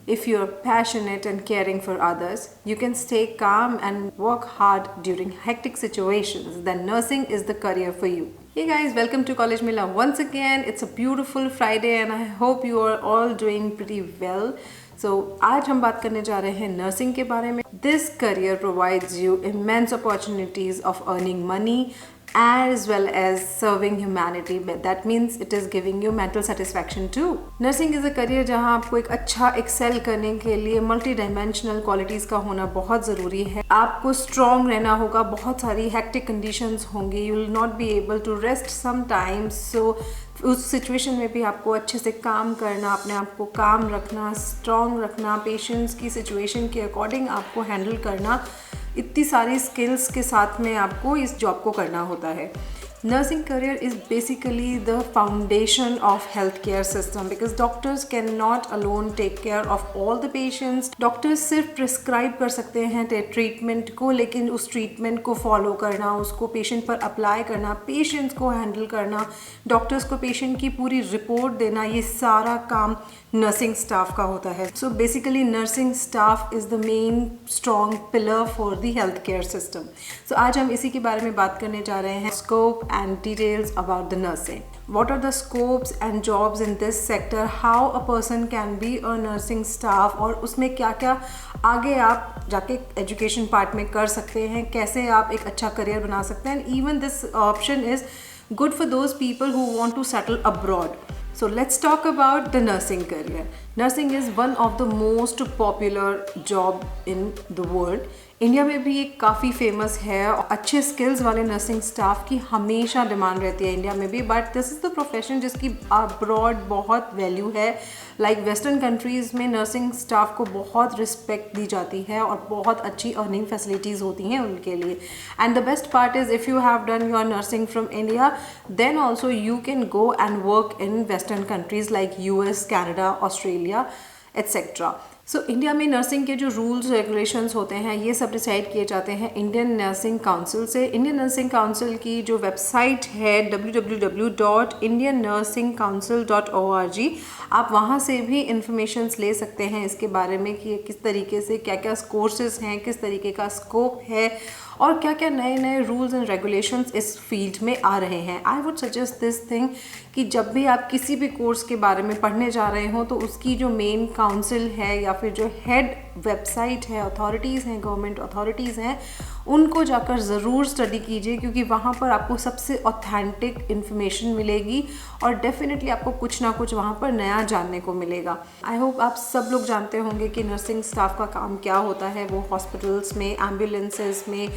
If you're passionate and caring for others, you can stay calm and work hard during hectic situations, then nursing is the career for you. Hey guys, welcome to College Mila once again. It's a beautiful Friday and I hope you are all doing pretty well. So आज हम बात करने जा रहे हैं nursing के बारे में. This career provides you immense opportunities of earning money as well as serving humanity. That means it is giving you mental satisfaction too. Nursing is a career जहाँ आपको एक अच्छा excel करने के लिए multi dimensional qualities का होना बहुत ज़रूरी है. आपको strong रहना होगा, बहुत सारी hectic conditions होंगी. You will not be able to rest sometimes. So उस सिचुएशन में भी आपको अच्छे से काम करना, अपने आप को काम रखना, स्ट्रॉन्ग रखना, पेशेंट्स की सिचुएशन के अकॉर्डिंग आपको हैंडल करना, इतनी सारी स्किल्स के साथ में आपको इस जॉब को करना होता है. Nursing career is basically the foundation of healthcare system because doctors cannot alone take care of all the patients. Doctors सिर्फ prescribe कर सकते हैं ट्रीटमेंट को, लेकिन उस ट्रीटमेंट को फॉलो करना, उसको पेशेंट पर अप्लाई करना, पेशेंट्स को हैंडल करना, डॉक्टर्स को पेशेंट की पूरी रिपोर्ट देना, ये सारा काम नर्सिंग स्टाफ का होता है. So basically nursing staff is the main strong pillar for the health care system. So आज हम इसी के बारे में बात करने जा रहे हैं. Scope and details about the nursing. What are the scopes and jobs in this sector? How a person can be a nursing staff और उसमें क्या क्या आगे आप जाके एजुकेशन पार्ट में कर सकते हैं, कैसे आप एक अच्छा करियर बना सकते हैं. Even this option is good for those people who want to settle abroad. So let's talk about the nursing career. Nursing is one of the most popular job in the world. India में भी ये काफ़ी famous है. अच्छे skills वाले nursing staff की हमेशा demand रहती है इंडिया में भी. But this is the profession जिसकी अब्रॉड बहुत वैल्यू है. लाइक वेस्टर्न कंट्रीज़ में नर्सिंग स्टाफ को बहुत रिस्पेक्ट दी जाती है और बहुत अच्छी अर्निंग फैसिलिटीज़ होती हैं उनके लिए. And the best part is if you have done your nursing from India then also you can go and work in western countries like US, Canada, Australia etcetera. So India में nursing के जो rules regulations होते हैं ये सब decide किए जाते हैं इंडियन नर्सिंग काउंसिल से. इंडियन नर्सिंग काउंसिल की जो वेबसाइट है www.indiannursingcouncil.org, आप वहाँ से भी इंफॉर्मेशंस ले सकते हैं इसके बारे में कि किस तरीके से क्या क्या कोर्सेज हैं, किस तरीके का स्कोप है और क्या क्या नए नए रूल्स एंड रेगुलेशंस इस फील्ड में आ रहे हैं. I would suggest this thing कि जब भी आप किसी भी कोर्स के बारे में पढ़ने जा रहे हो तो उसकी जो मेन काउंसिल है या फिर जो हेड वेबसाइट है, अथॉरिटीज़ हैं, गवर्नमेंट अथॉरिटीज़ हैं, उनको जाकर ज़रूर स्टडी कीजिए क्योंकि वहाँ पर आपको सबसे ऑथेंटिक इन्फॉर्मेशन मिलेगी और डेफिनेटली आपको कुछ ना कुछ वहाँ पर नया जानने को मिलेगा. आई होप आप सब लोग जानते होंगे कि नर्सिंग स्टाफ का काम क्या होता है. वो हॉस्पिटल्स में, एम्बुलेंसेस में,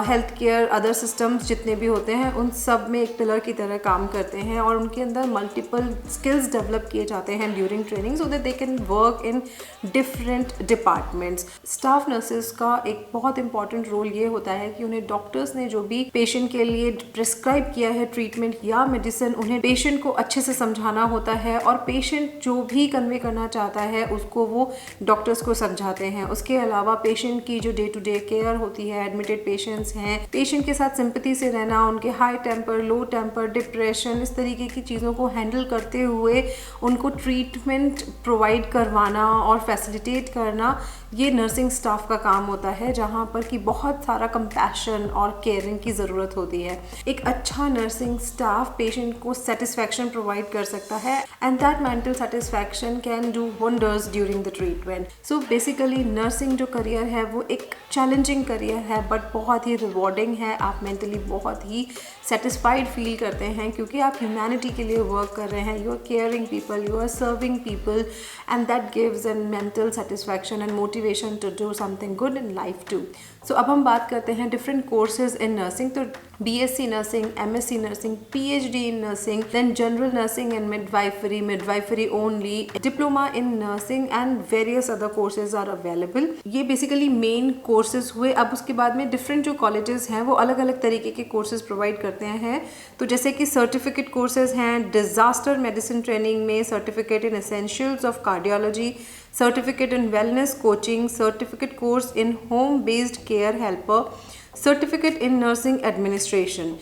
हेल्थ केयर अदर सिस्टम्स जितने भी होते हैं उन सब में एक पिलर की तरह काम करते हैं और उनके अंदर मल्टीपल स्किल्स डेवलप किए जाते हैं during training so that they can work in different departments. Staff nurses का एक बहुत इंपॉर्टेंट रोल ये होता है कि उन्हें डॉक्टर्स ने जो भी पेशेंट के लिए प्रिस्क्राइब किया है ट्रीटमेंट या मेडिसिन, उन्हें पेशेंट को अच्छे से समझाना होता है और पेशेंट जो भी कन्वे करना चाहता है उसको वो डॉक्टर्स को समझाते हैं. उसके अलावा पेशेंट की जो डे टू डे केयर होती है, एडमिटेड पेशेंट्स हैं, पेशेंट के साथ सिंपैथी से रहना, उनके हाई टेम्पर, लो टेम्पर, डिप्रेशन, इस तरीके की चीज़ों को हैंडल करते हुए उनको ट्रीटमेंट प्रोवाइड करवाना और फैसिलिटेट करना, ये नर्सिंग स्टाफ का काम होता है जहाँ पर कि बहुत सारा कंपैशन और केयरिंग की ज़रूरत होती है. एक अच्छा नर्सिंग स्टाफ पेशेंट को सेटिस्फैक्शन प्रोवाइड कर सकता है and that mental satisfaction can do wonders during the treatment. So basically nursing जो करियर है वो एक चैलेंजिंग करियर है बट बहुत ही रिवॉर्डिंग है. आप मेंटली बहुत ही सेटिस्फाइड फील करते हैं क्योंकि आप ह्यूमैनिटी के लिए वर्क कर रहे हैं. You are caring people, you are serving people and that gives an mental satisfaction and motivation to do something good in life too. So अब हम बात करते हैं डिफरेंट कोर्सेज इन नर्सिंग. तो BSc nursing, MSc nursing, PhD in nursing, then general nursing and midwifery only, diploma in nursing and various other courses are available. ये basically main courses हुए. अब उसके बाद में डिफरेंट जो कॉलेजेस हैं वो अलग अलग तरीके के कोर्सेज प्रोवाइड करते हैं. तो जैसे कि सर्टिफिकेट कोर्सेज हैं डिजास्टर मेडिसिन ट्रेनिंग में, certificate in essentials of cardiology, certificate in wellness coaching, certificate course in home based care helper, certificate in nursing administration.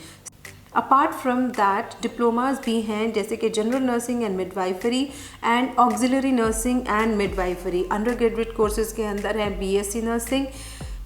Apart from that diplomas भी हैं जैसे कि general nursing and midwifery and auxiliary nursing and midwifery. Under graduate courses के अंदर है BSc nursing,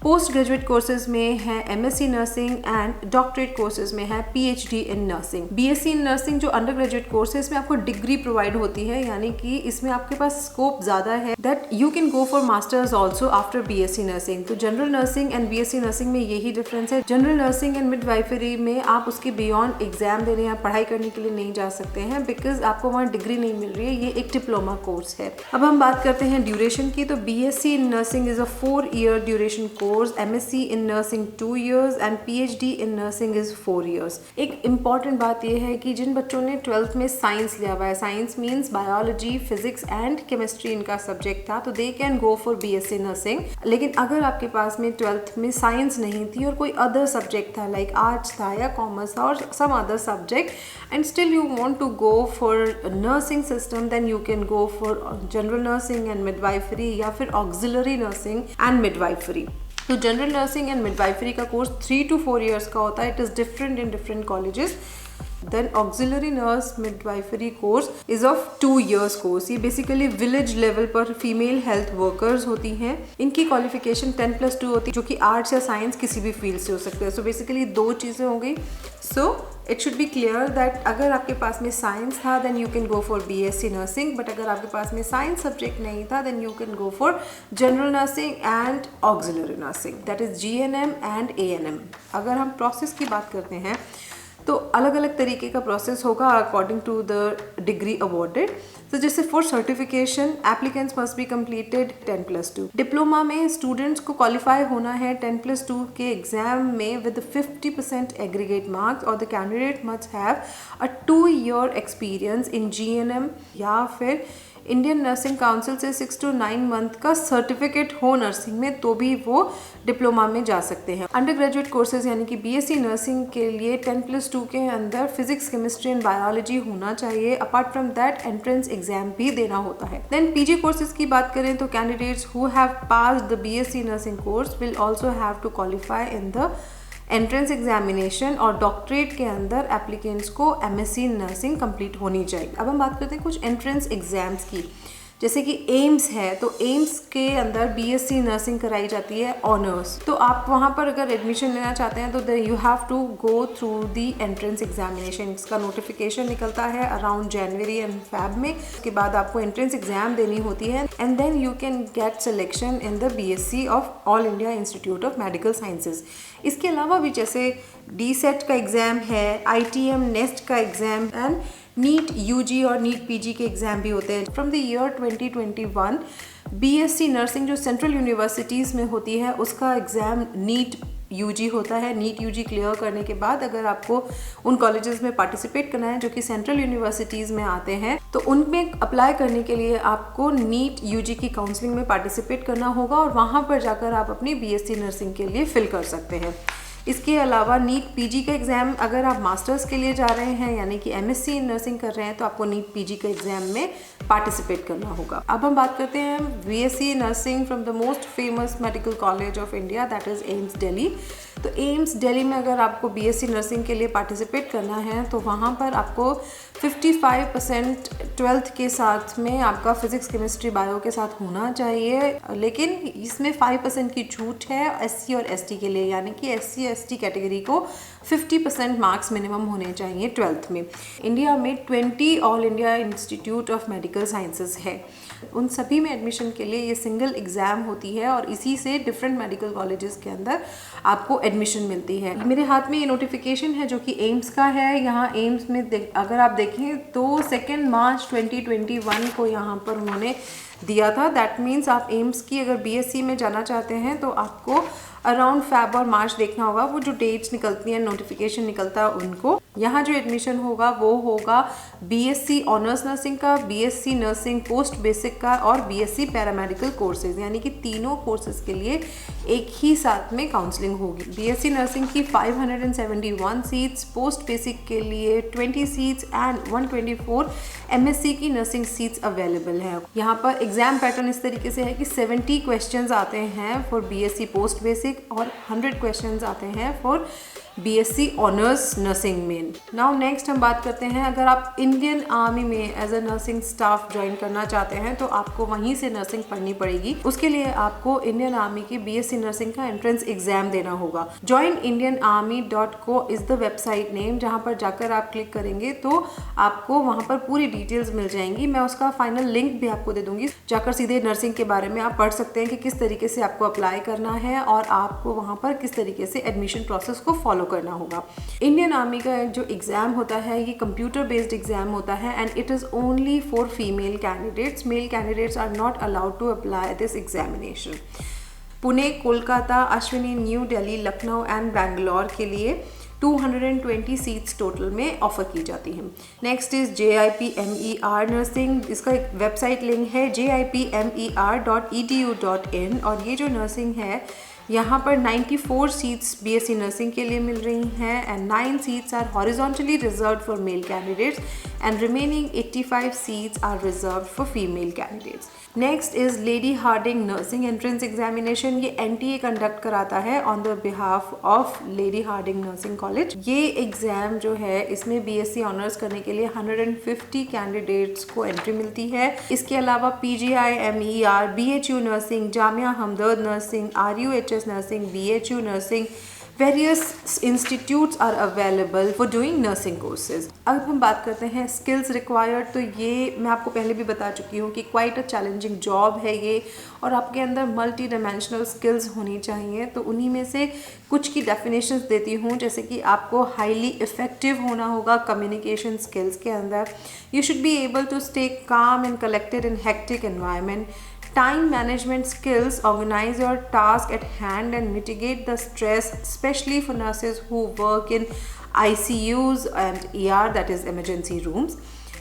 post graduate courses में है MSc nursing and doctorate courses में है PhD in nursing. BSc in nursing जो अंडर ग्रेजुएट कोर्सेज में आपको डिग्री प्रोवाइड होती है, यानी कि इसमें आपके पास स्कोप ज़्यादा है that you can go for masters also after BSc nursing. तो general nursing and BSc nursing में यही डिफरेंस है। जनरल नर्सिंग एंड मिडवाइफरी में आप उसके बियॉन्ड एग्जाम देने या पढ़ाई करने के लिए नहीं जा सकते हैं बिकॉज आपको वहाँ डिग्री नहीं मिल रही है, ये एक डिप्लोमा कोर्स है। अब हम बात करते हैं ड्यूरेशन की। तो BSc in nursing is a 4 year duration course, MSc in nursing 2 years and PhD in nursing is 4 years। एक इम्पॉर्टेंट बात यह है कि जिन बच्चों ने 12th में साइंस लिया हुआ है, science means biology, physics and chemistry इनका सब्जेक्ट था, तो they can go for BSc nursing. लेकिन अगर आपके पास में 12th में साइंस नहीं थी और कोई अदर सब्जेक्ट था लाइक आर्ट्स था या कॉमर्स था और some other subject and still you want to go for nursing system, then you can go for general nursing and midwifery या फिर ऑक्सिलरी नर्सिंग एंड मिडवाइफरी। तो जनरल नर्सिंग एंड मिडवाइफरी का course 3 to 4 years का होता है। It is different in different colleges. Then auxiliary nurse midwifery course is of 2 years course. ये basically village level पर female health workers होती हैं। इनकी क्वालिफिकेशन 10+2 होती है जो कि आर्ट्स या साइंस किसी भी फील्ड से हो सकते हैं। सो बेसिकली 2 चीज़ें हो गई। So it should be clear that अगर आपके पास में साइंस था then you can go for BSc nursing, but अगर आपके पास में साइंस सब्जेक्ट नहीं था then you can go for general nursing and auxiliary nursing, that is GNM and ANM। अगर हम प्रोसेस की बात करते हैं तो अलग अलग तरीके का प्रोसेस होगा according to the degree awarded. तो जैसे for certification applicants must be completed 10+2। Diploma में स्टूडेंट्स को क्वालिफाई होना है 10+2 के एग्जाम में विद 50% एग्रीगेट मार्क्स और the candidate must have a 2 year experience in GNM या फिर इंडियन नर्सिंग काउंसिल से 6 to 9 month का सर्टिफिकेट हो नर्सिंग में, तो भी वो डिप्लोमा में जा सकते हैं। अंडर ग्रेजुएट कोर्सेज यानी कि बीएससी नर्सिंग के लिए 10+2 के अंदर फिजिक्स, केमिस्ट्री एंड बायोलॉजी होना चाहिए। Apart from that entrance exam भी देना होता है। देन पीजी कोर्सेज की बात करें तो candidates who have passed the BSc nursing course will also have to qualify in the entrance examination और डॉक्टरेट के अंदर एप्लीकेंट्स को एमएससी नर्सिंग कंप्लीट होनी चाहिए। अब हम बात करते हैं कुछ एंट्रेंस एग्जाम्स की, जैसे कि एम्स है तो एम्स के अंदर बीएससी नर्सिंग कराई जाती है ऑनर्स। तो आप वहाँ पर अगर एडमिशन लेना चाहते हैं तो you have to go through the entrance examination. इसका नोटिफिकेशन निकलता है अराउंड जनवरी एंड फेब में। उसके बाद आपको एंट्रेंस एग्जाम देनी होती है and then you can get selection in the BSc of All India Institute of Medical Sciences. इसके अलावा भी जैसे DSET का एग्ज़ाम है, ITM नेस्ट का एग्ज़ाम एंड नीट UG और नीट PG के एग्ज़ाम भी होते हैं। From the year 2021 BSc nursing जो सेंट्रल यूनिवर्सिटीज़ में होती है उसका एग्ज़ाम नीट UG होता है। नीट UG क्लियर करने के बाद अगर आपको उन कॉलेजेस में पार्टिसिपेट करना है जो कि सेंट्रल यूनिवर्सिटीज़ में आते हैं तो उनमें अप्लाई करने के लिए आपको नीट UG की काउंसलिंग में पार्टिसिपेट करना होगा और वहाँ पर जाकर आप अपनी BSc नर्सिंग के लिए फिल कर सकते हैं। इसके अलावा नीट PG का एग्ज़ाम अगर आप मास्टर्स के लिए जा रहे हैं यानी कि MSc इन नर्सिंग कर रहे हैं तो आपको नीट PG का एग्ज़ाम में पार्टिसिपेट करना होगा। अब हम बात करते हैं BSc nursing from the most famous medical college of India that is AIIMS Delhi. तो एम्स दिल्ली में अगर आपको BSc नर्सिंग के लिए पार्टिसिपेट करना है तो वहाँ पर आपको 55% 12th के साथ में आपका फिजिक्स, केमिस्ट्री, बायो के साथ होना चाहिए, लेकिन इसमें 5% की छूट है SC और ST के लिए, यानी कि SC ST कैटेगरी को 50% मार्क्स मिनिमम होने चाहिए 12th में। इंडिया में 20 all India Institute of Medical sciences है। उन सभी में एडमिशन के लिए ये सिंगल एग्ज़ाम होती है और इसी से डिफरेंट मेडिकल कॉलेजेस के अंदर आपको एडमिशन मिलती है। मेरे हाथ में ये नोटिफिकेशन है जो कि एम्स का है। यहाँ एम्स में अगर आप देखें तो 2 मार्च 2021 को यहाँ पर उन्होंने दिया था। दैट मीन्स आप एम्स की अगर BSc में जाना चाहते हैं तो आपको अराउंड फेब और मार्च देखना होगा, वो जो डेट्स निकलती हैं, नोटिफिकेशन निकलता है उनको। यहाँ जो एडमिशन होगा वो होगा BSc ऑनर्स नर्सिंग का, BSc नर्सिंग पोस्ट बेसिक का और BSc पैरामेडिकल कोर्सेज, यानी कि तीनों कोर्सेज के लिए एक ही साथ में काउंसलिंग होगी। BSc नर्सिंग की 571 सीट्स, पोस्ट बेसिक के लिए 20 सीट्स एंड 124 MSc की नर्सिंग सीट्स अवेलेबल है। यहाँ पर एग्जाम पैटर्न इस तरीके से है कि 70 क्वेश्चंस आते हैं फॉर BSc पोस्ट बेसिक और 100 क्वेश्चंस आते हैं फॉर BSc ऑनर्स नर्सिंग में। नाउ नेक्स्ट हम बात करते हैं, अगर आप इंडियन आर्मी में as a nursing staff join करना चाहते हैं तो आपको वहीं से नर्सिंग पढ़नी पड़ेगी। उसके लिए आपको इंडियन आर्मी की BSc नर्सिंग का एंट्रेंस एग्जाम देना होगा। joinindianarmy.co is the website name, जहां पर जाकर आप क्लिक करेंगे तो आपको वहां पर पूरी डिटेल्स मिल जाएंगी। मैं उसका फाइनल लिंक भी आपको दे दूंगी, जाकर सीधे नर्सिंग के बारे में आप पढ़ सकते हैं कि किस तरीके से आपको अप्लाई करना है और आपको वहां पर किस तरीके से एडमिशन प्रोसेस को फॉलो करना होगा। इंडियन आर्मी का जो एग्जाम होता है ये कंप्यूटर बेस्ड एग्जाम होता है and it is only for female candidates. Male candidates are not allowed to apply this examination. Pune, Kolkata, Ashwini, New Delhi, Lucknow and Bangalore के लिए 220 सीट्स टोटल में ऑफर की जाती हैं। Next is JIPMER nursing. इसका एक वेबसाइट लिंक है JIPMER.edu.in और ये जो नर्सिंग है यहाँ पर 94 सीट्स BSc नर्सिंग के लिए मिल रही हैं and 9 seats are horizontally reserved for male candidates and remaining 85 seats are reserved for female candidates. Next is Lady Hardinge nursing entrance examination. ये NTA कंडक्ट कराता है on the behalf of Lady Hardinge nursing college. ये exam जो है इसमें BSc honours करने के लिए 150 कैंडिडेट्स को एंट्री मिलती है। इसके अलावा PGI MER, BHU nursing, Jamia Hamdard nursing, RUHS nursing, BHU nursing, various institutes are available for doing nursing courses. अब हम बात करते हैं स्किल्स रिक्वायर्ड, तो ये मैं आपको पहले भी बता चुकी हूँ कि क्वाइट अ चैलेंजिंग जॉब है ये और आपके अंदर मल्टी डायमेंशनल स्किल्स होनी चाहिए। तो उन्हीं में से कुछ की डेफिनेशंस देती हूँ, जैसे कि आपको हाईली इफेक्टिव होना होगा कम्युनिकेशन स्किल्स के अंदर। You should be able to stay calm and collected in hectic environment. Time management skills, organize your task at hand and mitigate the stress, especially for nurses who work in ICUs and ER, that is emergency rooms.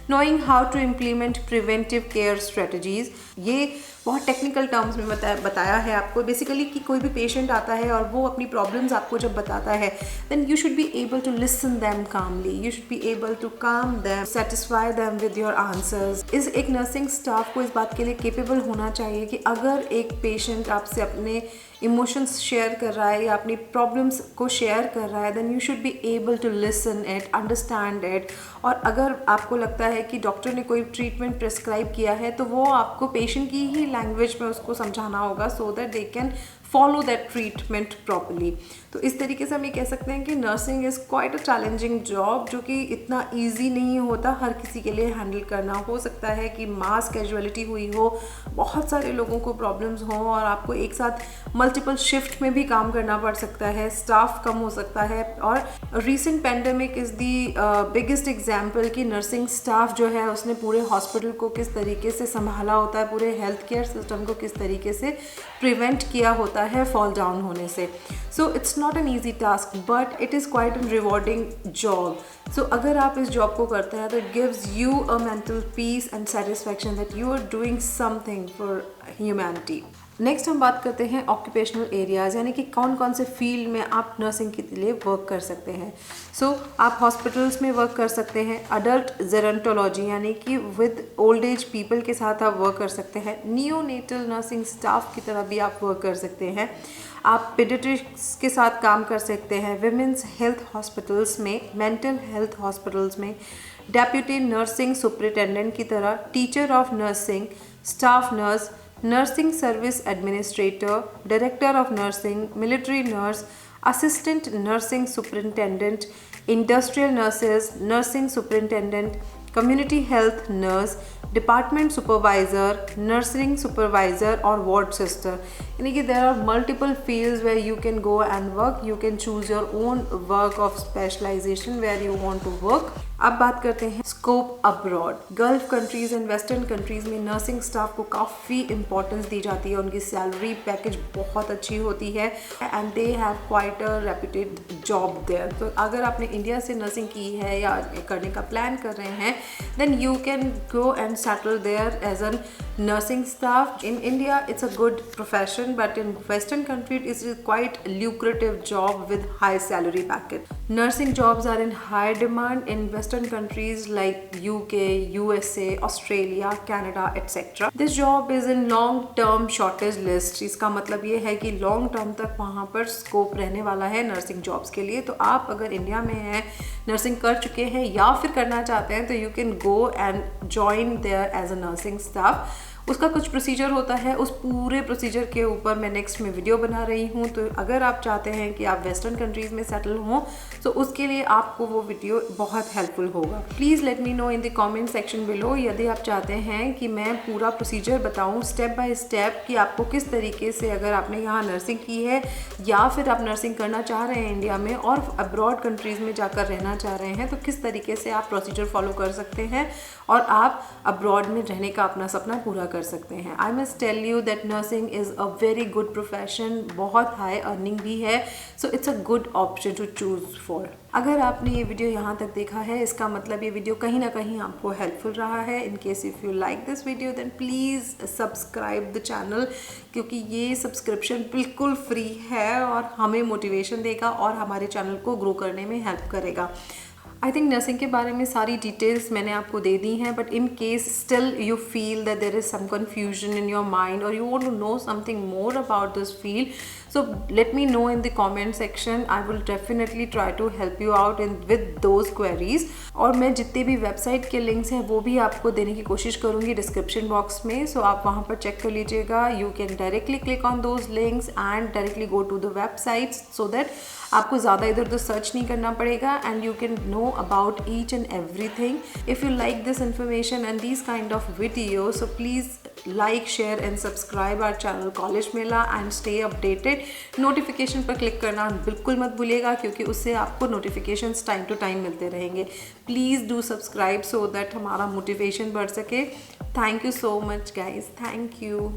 Knowing how to implement preventive care strategies. ये बहुत technical terms में बताया है आपको। Basically कि कोई भी patient आता है और वो अपनी प्रॉब्लम्स आपको जब बताता है then you should be able to listen them calmly, you should be able to calm them, satisfy them with your answers. एक नर्सिंग स्टाफ को इस बात के लिए केपेबल होना चाहिए कि अगर एक पेशेंट आपसे अपने इमोशंस शेयर कर रहा है या अपनी प्रॉब्लम्स को शेयर कर रहा है then you should be able to listen it, understand it. और अगर आपको लगता है कि डॉक्टर ने कोई ट्रीटमेंट प्रिस्क्राइब किया है तो वो आपको पेशेंट की ही लैंग्वेज में उसको समझाना होगा so that they can follow that treatment properly. तो इस तरीके से हम ये कह सकते हैं कि nursing is quite a challenging job, जो कि इतना ईजी नहीं होता हर किसी के लिए हैंडल करना। हो सकता है कि मास कैजुअलिटी हुई हो, बहुत सारे लोगों को प्रॉब्लम्स हों और आपको एक साथ मल्टीपल शिफ्ट में भी काम करना पड़ सकता है, स्टाफ कम हो सकता है। और recent pandemic is the biggest example कि नर्सिंग स्टाफ जो है उसने पूरे हॉस्पिटल को किस तरीके से संभाला होता है, पूरे हेल्थ केयर सिस्टम को किस तरीके से प्रिवेंट किया होता है फॉल डाउन होने से। So it's not an easy task but it is quite an rewarding job. So अगर आप इस जॉब को करते हैं तो it gives you a mental peace and satisfaction that you are doing something for humanity. Next हम बात करते हैं ऑक्यूपेशनल एरियाज़, यानी कि कौन कौन से फील्ड में आप नर्सिंग के लिए वर्क कर सकते हैं। सो आप हॉस्पिटल्स में वर्क कर सकते हैं, अडल्ट जेरोंटोलॉजी यानी कि विद ओल्ड एज पीपल के साथ आप वर्क कर सकते हैं, नियोनेटल नर्सिंग स्टाफ की तरह भी आप वर्क कर सकते हैं, आप पीडियाट्रिक्स के साथ काम कर सकते हैं, विमेंस हेल्थ हॉस्पिटल्स में, मेंटल हेल्थ हॉस्पिटल्स में, डेप्यूटी नर्सिंग सुपरिटेंडेंट की तरह, teacher of nursing, staff nurse, nursing service administrator, director of nursing, military nurse, assistant nursing superintendent, industrial nurses, nursing superintendent, community health nurse, department supervisor, nursing supervisor और ward sister. यानी कि there are multiple fields where you can go and work, you can choose your own work of specialisation where you want to work. अब बात करते हैं scope abroad. Gulf countries and western countries में nursing staff को काफ़ी importance दी जाती है, उनकी सैलरी पैकेज बहुत अच्छी होती है and they have quite a reputed job there. तो अगर आपने इंडिया से नर्सिंग की है या करने का प्लान कर रहे हैं then you can go and settle there as an nursing staff. In India, it's a good profession, but in Western countries, it's a quite lucrative job with high salary package. Nursing jobs are in high demand in Western countries like UK, USA, Australia, Canada, etc. This job is in long-term shortage list. इसका मतलब ये है कि long term तक वहाँ पर scope रहने वाला है नर्सिंग जॉब्स के लिए. तो आप अगर इंडिया में हैं, नर्सिंग कर चुके हैं या फिर करना चाहते हैं, तो you can go and join there as a nursing staff. उसका कुछ प्रोसीजर होता है, उस पूरे प्रोसीजर के ऊपर मैं नेक्स्ट में वीडियो बना रही हूँ. तो अगर आप चाहते हैं कि आप वेस्टर्न कंट्रीज़ में सेटल हों, तो उसके लिए आपको वो वीडियो बहुत हेल्पफुल होगा. Please let me know in the comment section below यदि आप चाहते हैं कि मैं पूरा प्रोसीजर बताऊँ स्टेप बाय स्टेप कि आपको किस तरीके से, अगर आपने यहाँ नर्सिंग की है या फिर आप नर्सिंग करना चाह रहे हैं इंडिया में और अब्रॉड कंट्रीज़ में जाकर रहना चाह रहे हैं, तो किस तरीके से आप प्रोसीजर फॉलो कर सकते हैं और आप अब्रॉड में रहने का अपना सपना पूरा कर सकते हैं. I must tell you that nursing is a very good profession, बहुत हाई अर्निंग भी है. So it's a good option to choose for. अगर आपने ये वीडियो यहाँ तक देखा है, इसका मतलब ये वीडियो कहीं ना कहीं आपको हेल्पफुल रहा है. In case if you like this video then please subscribe the channel, क्योंकि ये सब्सक्रिप्शन बिल्कुल फ्री है और हमें मोटिवेशन देगा और हमारे चैनल को ग्रो करने में हेल्प करेगा. आई थिंक नर्सिंग के बारे में सारी डिटेल्स मैंने आपको दे दी हैं, but in case still you feel that there is some confusion in your mind or you want to know something more about this field, so let me know in the comment section. I will definitely try to help you out in with those queries. और मैं जितने भी website के links हैं वो भी आपको देने की कोशिश करूँगी डिस्क्रिप्शन बॉक्स में. सो आप वहाँ पर चेक कर लीजिएगा. You can directly click on those links and directly go to the websites, so that आपको ज़्यादा इधर उधर सर्च नहीं करना पड़ेगा and you can know about each and everything. If you like this information and this kind of video, so please like, share and subscribe our channel College Mela and stay updated. Notification पर click करना बिल्कुल मत भूलिएगा, क्योंकि उससे आपको notifications time to time मिलते रहेंगे. Please do subscribe so that हमारा मोटिवेशन बढ़ सके. Thank you so much guys. Thank you.